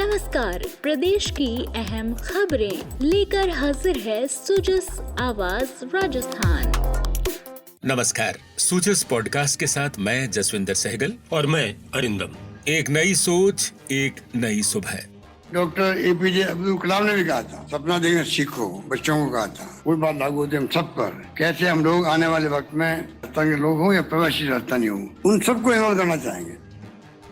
नमस्कार, प्रदेश की अहम खबरें लेकर हाजिर है सुजस आवाज राजस्थान। नमस्कार, सुजस पॉडकास्ट के साथ मैं जसविंदर सहगल और मैं अरिंदम। एक नई सोच, एक नई सुबह। डॉक्टर एपीजे अब्दुल कलाम ने भी कहा था, सपना देखना सीखो, बच्चों को कहा था। वो बात लागू होती है हम सब पर। कैसे हम लोग आने वाले वक्त में राजस्थान के लोग हों या प्रवासी राजस्थानी हों, उन सबको इन्वॉल्व करना चाहेंगे।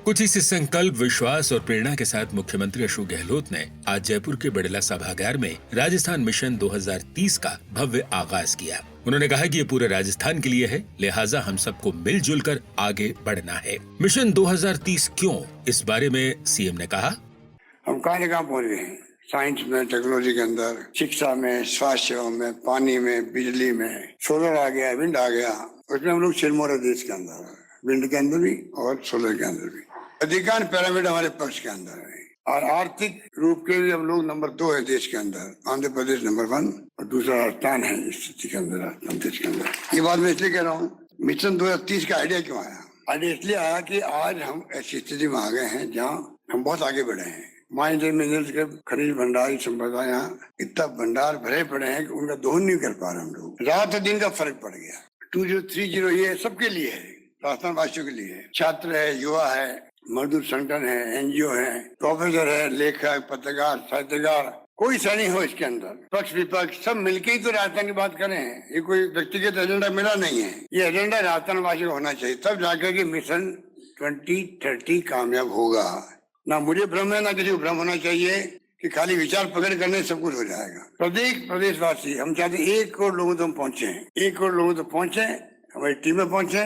कुछ इसी संकल्प, विश्वास और प्रेरणा के साथ मुख्यमंत्री अशोक गहलोत ने आज जयपुर के बिड़ला सभागार में राजस्थान मिशन 2030 का भव्य आगाज किया। उन्होंने कहा कि ये पूरे राजस्थान के लिए है, लिहाजा हम सबको मिलजुल कर आगे बढ़ना है। मिशन 2030 क्यों, इस बारे में सीएम ने कहा, हम कहाँ पहुँच गए हैं, साइंस में, टेक्नोलॉजी के अंदर, शिक्षा में, स्वास्थ्य सेवा में, पानी में, बिजली में, सोलर आ गया, विंड आ गया। उसमें हम लोग सिरमौर है देश के अंदर, विंड के अंदर भी और सोलर के अंदर भी। अधिकांश पैरामीटर हमारे पक्ष के अंदर है और आर्थिक रूप के भी हम लोग नंबर 2 है देश के अंदर। आंध्र प्रदेश नंबर 1 और दूसरा राजस्थान है इस स्थिति के अंदर, राजस्थान देश के अंदर। ये बात मैं इसलिए कह रहा हूँ, मिशन 2030 का आइडिया क्यों आया? आइडिया इसलिए आया कि आज हम ऐसी स्थिति में आ गए हैं जहाँ हम बहुत आगे बढ़े हैं। माइन मिनरल्स के खनिज भंडार की संपदा यहाँ इतना भंडार भरे पड़े हैं कि उनका दोहन नहीं कर पा रहे हम लोग। रात और दिन का फर्क पड़ गया। 2030 ये सबके लिए है, राजस्थान वासियों के लिए है। छात्र है, युवा है, मजदूर संगठन है, एनजीओ है, प्रोफेसर है, लेखक, पत्रकार, साहित्यकार, कोई सा नहीं हो इसके अंदर। पक्ष विपक्ष सब मिलके ही तो राजस्थान की बात करें। ये कोई व्यक्तिगत एजेंडा मिला नहीं है, ये एजेंडा राजस्थान वासियों को होना चाहिए, तब जाकर के मिशन 2030 कामयाब होगा। ना मुझे भ्रम है, ना किसी को भ्रम होना चाहिए कि खाली विचार पकड़ करने सब कुछ हो जाएगा। प्रत्येक प्रदेशवासी हम चाहते 1 करोड़ लोगों तक पहुंचे, 1 करोड़ लोगों तक पहुंचे, हमारी टीमें पहुंचे,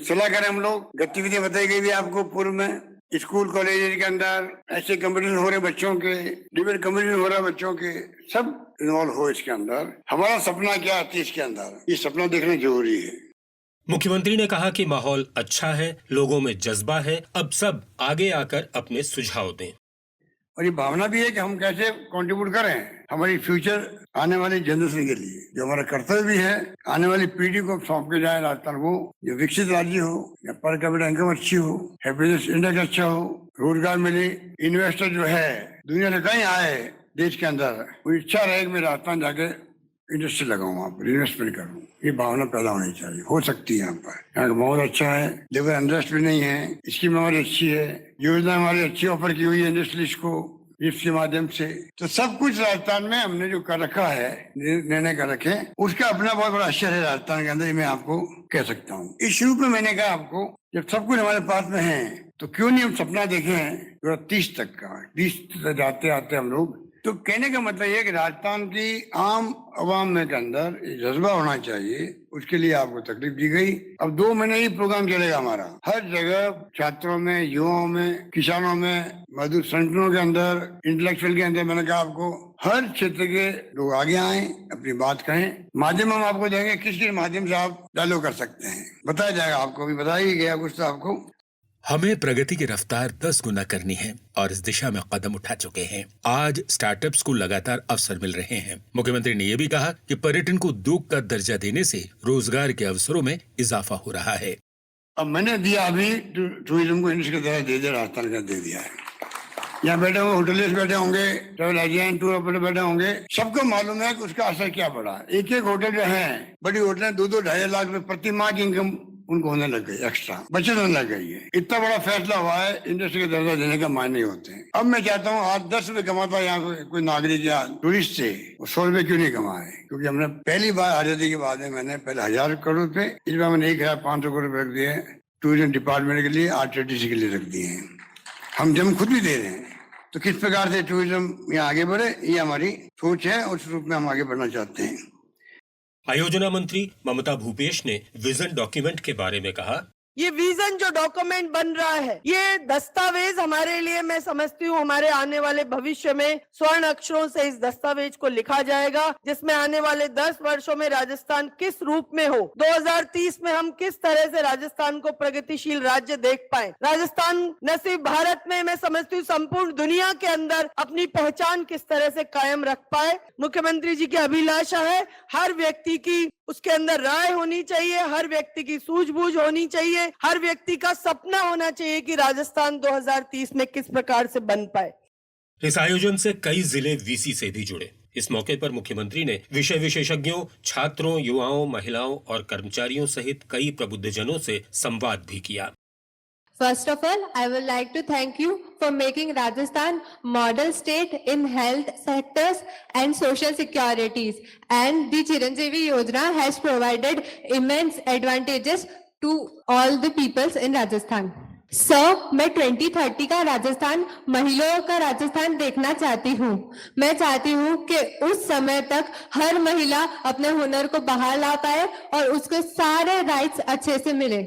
सलाह करें हम लोग। गतिविधियां बताई गई भी आपको पूर्व में। स्कूल कॉलेज के अंदर ऐसे कंपटीशन हो रहे बच्चों के, डिबेट कंपटीशन हो रहा है बच्चों के, सब इन्वॉल्व हो इसके अंदर। हमारा सपना क्या है इसके अंदर, ये सपना देखना जरूरी है। मुख्यमंत्री ने कहा कि माहौल अच्छा है, लोगों में जज्बा है, अब सब आगे आकर अपने सुझाव दें। और ये भावना भी है कि हम कैसे कंट्रीब्यूट करें हमारी फ्यूचर आने वाली जनरेशन के लिए। जो हमारा कर्तव्य भी है, आने वाली पीढ़ी को सौंप के जाए राजस्थान वो जो विकसित राज्य हो, या पर कैपिटा इनकम अच्छी हो, हैप्पीनेस इंडेक्स अच्छा हो, रोजगार मिले, इन्वेस्टर जो है दुनिया से कहीं आए देश के अंदर, वो इच्छा रहे कि मैं राजस्थान जाके इंडस्ट्री लगाऊं, वहाँ पर इन्वेस्टमेंट करूं। ये भावना पैदा होनी चाहिए, हो सकती है यहाँ पर। यहाँ का माहौल अच्छा है, लेबर अनरेस्ट भी नहीं है, स्कीम हमारी अच्छी है, योजना हमारी अच्छी ऑफर की हुई है इंडस्ट्रियलिस्ट को इसके माध्यम से। तो सब कुछ राजस्थान में हमने जो कर रखा है, निर्णय कर रखे, उसका अपना बहुत बड़ा असर है राजस्थान के अंदर, ये मैं आपको कह सकता हूँ। इस रूप में मैंने कहा आपको, जब सब कुछ हमारे पास में है तो क्यों नहीं हम सपना देखें 30 तक का। 30 तक जाते आते हम लोग, तो कहने का मतलब ये कि राजस्थान की आम आवाम में के अंदर जज्बा होना चाहिए, उसके लिए आपको तकलीफ दी गई। अब 2 महीने ही प्रोग्राम चलेगा हमारा, हर जगह छात्रों में, युवाओं में, किसानों में, मजदूर संगठनों के अंदर, इंटेलेक्चुअल के अंदर। मैंने कहा आपको हर क्षेत्र के लोग आगे आए, अपनी बात कहें। माध्यम हम आपको देंगे, किस माध्यम से आप डायलॉग कर सकते हैं बताया जाएगा आपको, भी बताया ही गया कुछ तो आपको। हमें प्रगति की रफ्तार 10 गुना करनी है और इस दिशा में कदम उठा चुके हैं। आज स्टार्टअप्स को लगातार अवसर मिल रहे हैं। मुख्यमंत्री ने यह भी कहा कि पर्यटन को उद्योग का दर्जा देने से रोजगार के अवसरों में इजाफा हो रहा है। अब मैंने दिया, अभी टूरिज्म को इंडस्ट्री का दर्जा दे दिया, राजस्थान का दे दिया है। यहाँ बैठे होंगे होटलिस्ट, बैठे होंगे ट्रैवल एजेंट, टूर ऑपरेटर बैठे होंगे, सबको मालूम है कि उसका असर क्या पड़ा। एक होटल जो है, बड़ी होटलें 2-2 ढाई लाख रुपए प्रति माह की इनकम उनको होने लग गई, एक्स्ट्रा बचत होने लग गई है। इतना बड़ा फैसला हुआ है, इंडस्ट्री का दर्जा देने का मायने नहीं होते हैं। अब मैं चाहता हूँ आज 10 रुपए कमाता है यहाँ कोई नागरिक या टूरिस्ट से, 100 रुपए क्यों नहीं कमाए? क्योंकि हमने पहली बार आजादी के बाद में मैंने पहले 1000 करोड़ रुपए, इस बार मैंने 1500 करोड़ रुपए रख दिए टूरिज्म डिपार्टमेंट के लिए, आरटीसी के लिए रख दिए हैं। हम जब खुद भी दे रहे हैं, तो किस प्रकार से टूरिज्म यहाँ आगे बढ़े, ये हमारी सोच है, उस रूप में हम आगे बढ़ना चाहते हैं। आयोजना मंत्री ममता भूपेश ने विजन डॉक्यूमेंट के बारे में कहा, ये विजन जो डॉक्यूमेंट बन रहा है, ये दस्तावेज हमारे लिए, मैं समझती हूँ हमारे आने वाले भविष्य में स्वर्ण अक्षरों से इस दस्तावेज को लिखा जाएगा, जिसमें आने वाले 10 वर्षों में राजस्थान किस रूप में हो, 2030 में हम किस तरह से राजस्थान को प्रगतिशील राज्य देख पाए। राजस्थान न सिर्फ भारत में, मैं समझती हूँ संपूर्ण दुनिया के अंदर अपनी पहचान किस तरह से कायम रख पाए। मुख्यमंत्री जी की अभिलाषा है, हर व्यक्ति की उसके अंदर राय होनी चाहिए, हर व्यक्ति की सूझबूझ होनी चाहिए, हर व्यक्ति का सपना होना चाहिए कि राजस्थान 2030 में किस प्रकार से बन पाए। इस आयोजन से कई जिले वीसी से भी जुड़े। इस मौके पर मुख्यमंत्री ने विषय विशेषज्ञों, छात्रों, युवाओं, महिलाओं और कर्मचारियों सहित कई प्रबुद्धजनों से संवाद भी किया। First of all, I would like to thank you for making Rajasthan model state in health sectors and social securities. And the Chiranjeevi Yojana has provided immense advantages to all the peoples in Rajasthan. Sir, मैं 2030 का राजस्थान, महिलाओं का राजस्थान देखना चाहती हूँ। मैं चाहती हूँ कि उस समय तक हर महिला अपने हुनर को बाहर ला पाए और उसको सारे राइट्स अच्छे से मिले।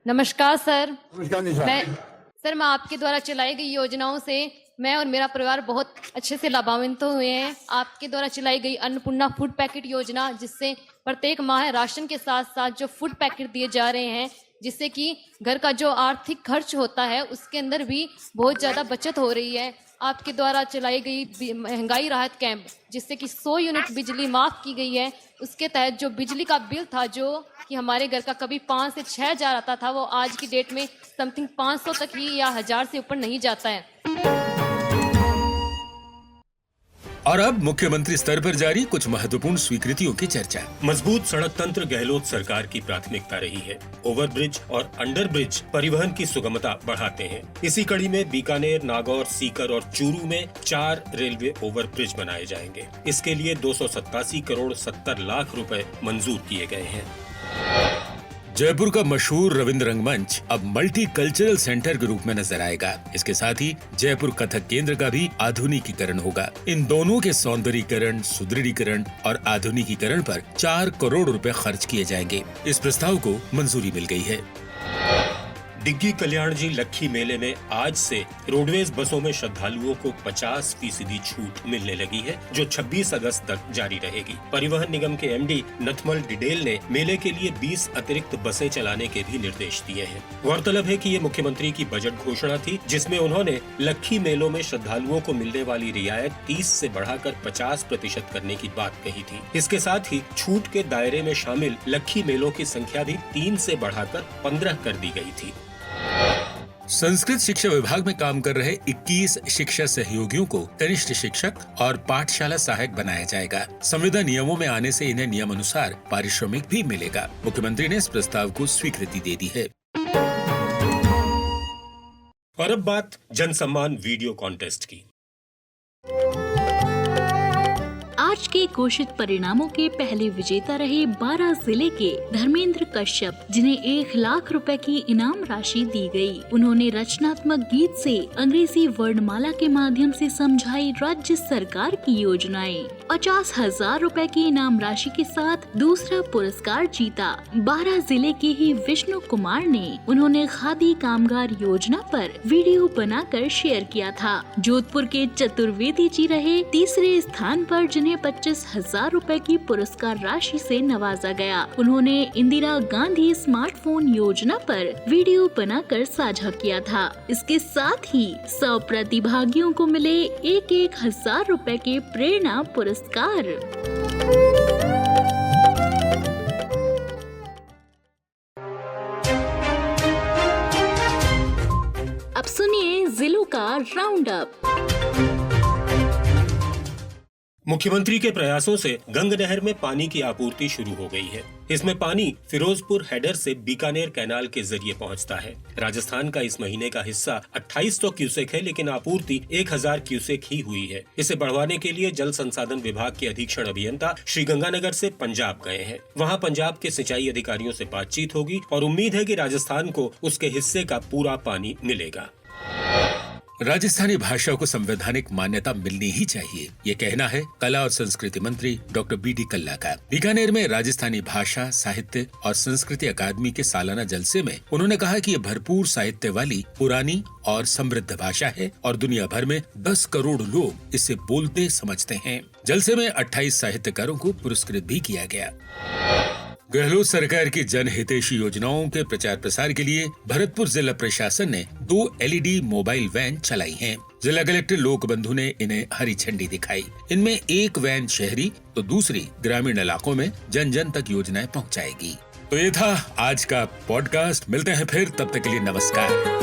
नमस्कार सर। नमस्कार निशा। मैं आपके द्वारा चलाई गई योजनाओं से मैं और मेरा परिवार बहुत अच्छे से लाभान्वित हुए हैं। आपके द्वारा चलाई गई अन्नपूर्णा फूड पैकेट योजना, जिससे प्रत्येक माह राशन के साथ साथ जो फूड पैकेट दिए जा रहे हैं, जिससे कि घर का जो आर्थिक खर्च होता है उसके अंदर भी बहुत ज़्यादा बचत हो रही है। आपके द्वारा चलाई गई महंगाई राहत कैंप, जिससे कि 100 यूनिट बिजली माफ़ की गई है। उसके तहत जो बिजली का बिल था, जो कि हमारे घर का कभी 5 से 6 हज़ार आता था, वो आज की डेट में समथिंग 500 तक ही या 1000 से ऊपर नहीं जाता है। और अब मुख्यमंत्री स्तर पर जारी कुछ महत्वपूर्ण स्वीकृतियों की चर्चा। मजबूत सड़क तंत्र गहलोत सरकार की प्राथमिकता रही है। ओवरब्रिज और अंडरब्रिज परिवहन की सुगमता बढ़ाते हैं। इसी कड़ी में बीकानेर, नागौर, सीकर और चूरू में 4 रेलवे ओवरब्रिज बनाए जाएंगे। इसके लिए 287 करोड़ 70 लाख रुपए मंजूर किए गए हैं। जयपुर का मशहूर रविंद्र रंगमंच अब मल्टी कल्चरल सेंटर के रूप में नजर आएगा। इसके साथ ही जयपुर कथक केंद्र का भी आधुनिकीकरण होगा। इन दोनों के सौंदर्यीकरण, सुदृढ़ीकरण और आधुनिकीकरण पर 4 करोड़ रुपए खर्च किए जाएंगे। इस प्रस्ताव को मंजूरी मिल गई है। डिग्गी कल्याण जी लक्खी मेले में आज से रोडवेज बसों में श्रद्धालुओं को 50% छूट मिलने लगी है, जो 26 अगस्त तक जारी रहेगी। परिवहन निगम के एमडी नथमल डिडेल ने मेले के लिए 20 अतिरिक्त बसें चलाने के भी निर्देश दिए हैं। गौरतलब है कि ये मुख्यमंत्री की बजट घोषणा थी, जिसमें उन्होंने लक्खी मेलों में श्रद्धालुओं को मिलने वाली रियायत 30 से बढ़ाकर 50% करने की बात कही थी। इसके साथ ही छूट के दायरे में शामिल लक्खी मेलों की संख्या भी 3 से बढ़ाकर 15 कर दी गई थी। संस्कृत शिक्षा विभाग में काम कर रहे 21 शिक्षा सहयोगियों को कनिष्ठ शिक्षक और पाठशाला सहायक बनाया जाएगा। संविदा नियमों में आने से इन्हें नियम अनुसार पारिश्रमिक भी मिलेगा। मुख्यमंत्री ने इस प्रस्ताव को स्वीकृति दे दी है। और अब बात जन सम्मान वीडियो कॉन्टेस्ट की। आज के घोषित परिणामों के पहले विजेता रहे 12 जिले के धर्मेंद्र कश्यप, जिन्हें 1 लाख रुपए की इनाम राशि दी गई। उन्होंने रचनात्मक गीत से अंग्रेजी वर्णमाला के माध्यम से समझाई राज्य सरकार की योजनाएं। 50,000 रुपए की इनाम राशि के साथ दूसरा पुरस्कार जीता 12 जिले के ही विष्णु कुमार ने। उन्होंने खादी कामगार योजना पर वीडियो बनाकर शेयर किया था। जोधपुर के चतुर्वेदी जी रहे तीसरे स्थान पर, जिन्हें 25,000 रुपए की पुरस्कार राशि से नवाजा गया। उन्होंने इंदिरा गांधी स्मार्टफोन योजना पर वीडियो बनाकर साझा किया था। इसके साथ ही 100 प्रतिभागियों को मिले 1,000 रुपए के प्रेरणा पुरस्कार। अब सुनिए जिलों का राउंड अप। मुख्यमंत्री के प्रयासों से गंग नहर में पानी की आपूर्ति शुरू हो गई है। इसमें पानी फिरोजपुर हेडर से बीकानेर कैनाल के जरिए पहुंचता है। राजस्थान का इस महीने का हिस्सा 2800 क्यूसेक है, लेकिन आपूर्ति 1000 क्यूसेक ही हुई है। इसे बढ़वाने के लिए जल संसाधन विभाग के अधीक्षण अभियंता श्रीगंगानगर से पंजाब गए हैं। वहां पंजाब के सिंचाई अधिकारियों से बातचीत होगी और उम्मीद है कि राजस्थान को उसके हिस्से का पूरा पानी मिलेगा। राजस्थानी भाषा को संवैधानिक मान्यता मिलनी ही चाहिए, ये कहना है कला और संस्कृति मंत्री डॉक्टर BD कल्ला का। बीकानेर में राजस्थानी भाषा, साहित्य और संस्कृति अकादमी के सालाना जलसे में उन्होंने कहा कि ये भरपूर साहित्य वाली पुरानी और समृद्ध भाषा है और दुनिया भर में 10 करोड़ लोग इसे बोलते समझते हैं। जलसे में 28 साहित्यकारों को पुरस्कृत भी किया गया। गहलोत सरकार की जनहितैषी योजनाओं के प्रचार प्रसार के लिए भरतपुर जिला प्रशासन ने 2 LED मोबाइल वैन चलाई हैं। जिला कलेक्टर लोक बंधु ने इन्हें हरी झंडी दिखाई। इनमें एक वैन शहरी तो दूसरी ग्रामीण इलाकों में जन जन तक योजनाएं पहुंचाएगी। तो ये था आज का पॉडकास्ट। मिलते हैं फिर, तब तक के लिए नमस्कार।